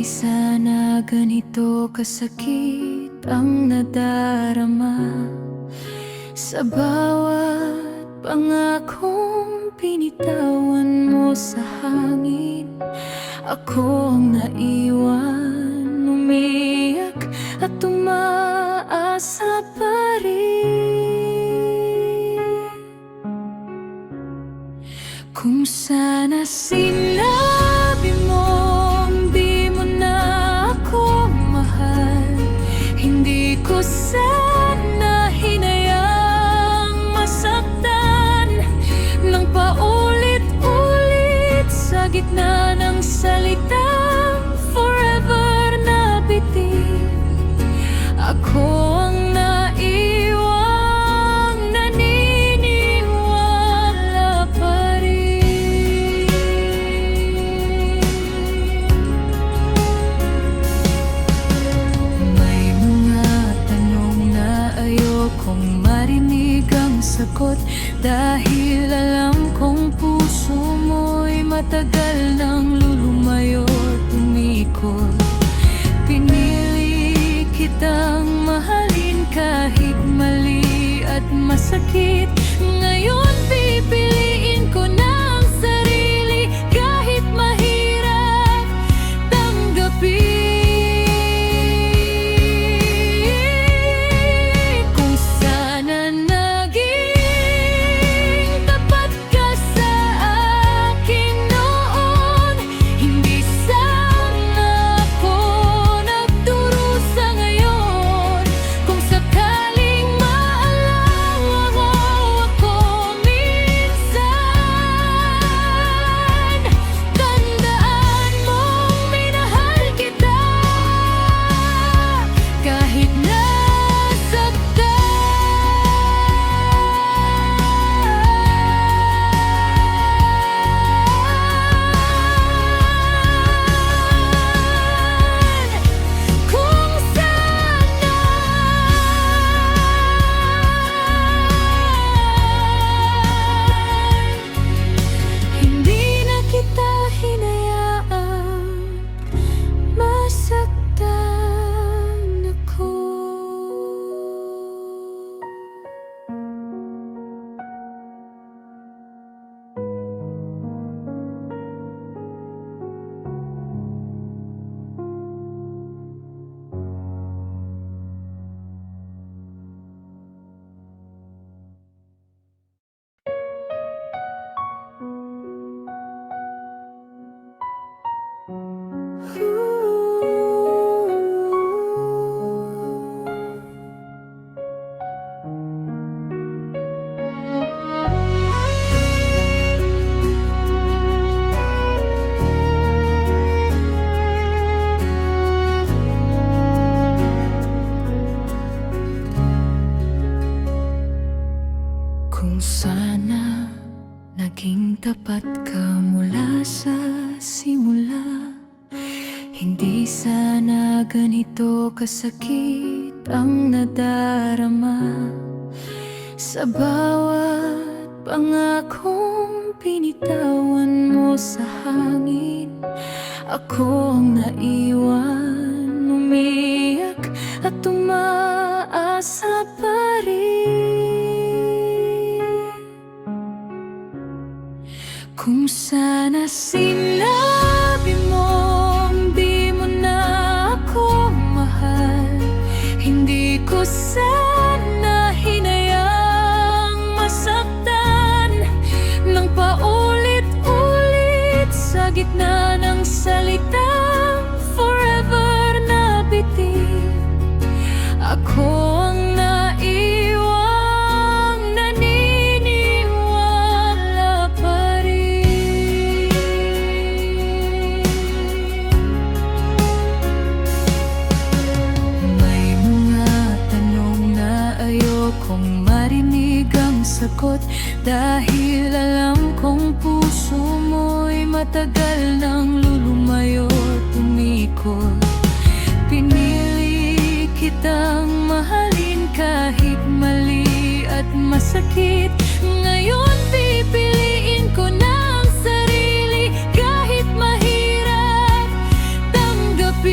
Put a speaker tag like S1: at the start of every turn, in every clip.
S1: sana ganito kasakit ang nadarama sa bawat pangakong pinitawan mo sa hangin. Ako ang naiwan, umiyak at umaasa pa rin. Kung sana sinabi mong di mo na ako mahal, hindi ko sana hinayang masaktan ng paulit-ulit sa gitna ng salitang forever na bitin. Ako ang naiwang naniniwala pa rin. May mga tanong na ayokong marinig ang sagot, dahil alam kong puso mo'y matagal nang lulumayo at umikot. Pinili kitang mahalin kahit mali at masakit. Ngayon pipiliin ko na ang sarili kahit mahirap tanggapin. Kung sana naging tapat ka sa akin noon, hindi sana ako nagdurusa ngayon. Kung sakaling maalala ako minsan, tandaan mong minahal kita kahit nasaktan. Kung sana hindi na kita hinayaan masaktan ako. Kung sana naging tapat ka mula sa simula, hindi sana ganito kasakit ang nadarama sa bawat pangakong pinitawan mo sa hangin. Ako ang naiwan, umiyak at umaasa pa rin. Kung sana sinabi mong di mo na ako mahal, hindi ko sana hinayang masaktan ng paulit-ulit sa gitna ng salitang forever na bitin. Ako ang naiwang naniniwala pa rin. May mga tanong na ayokong marinig ang sagot, dahil alam kong puso mo'y matagal nang lulumayo at umikot. Pinili kitang mahalin kahit mali at masakit. Ngayon pipiliin ko na ang sarili kahit mahirap tanggapin.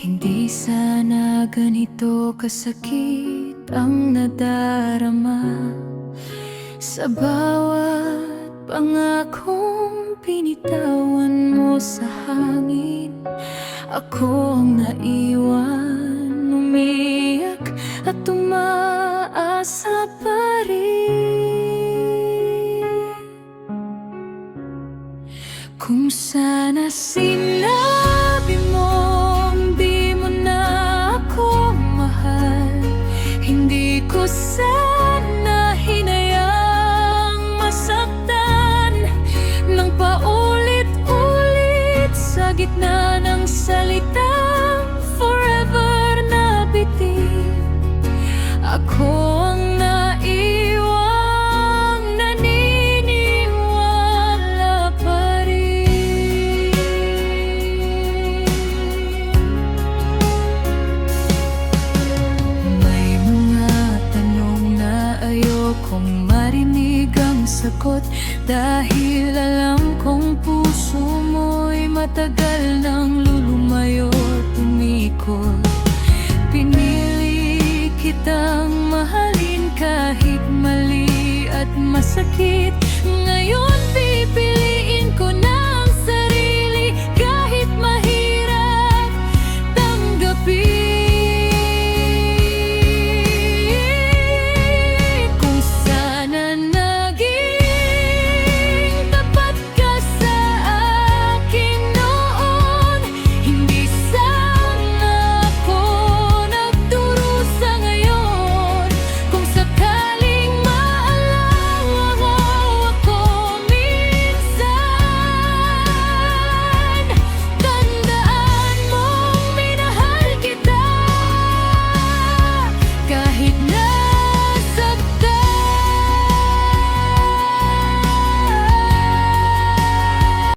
S1: Hindi sana ganito kasakit ang nadarama sa bawat pangakong pinitawan mo sa hangin. Ako ang naiwan, umiyak at umaasa pa rin. Kung sana sinabi mong di mo na ako mahal, hindi ko sana hinayang masaktan ng paulit-ulit sa gitna ng salitang forever na bitin. Ako ang naiwang naniniwala pa rin. May mga tanong na ayokong marinig ang sagot, dahil alam kong puso mo'y matagal nang lulungkot.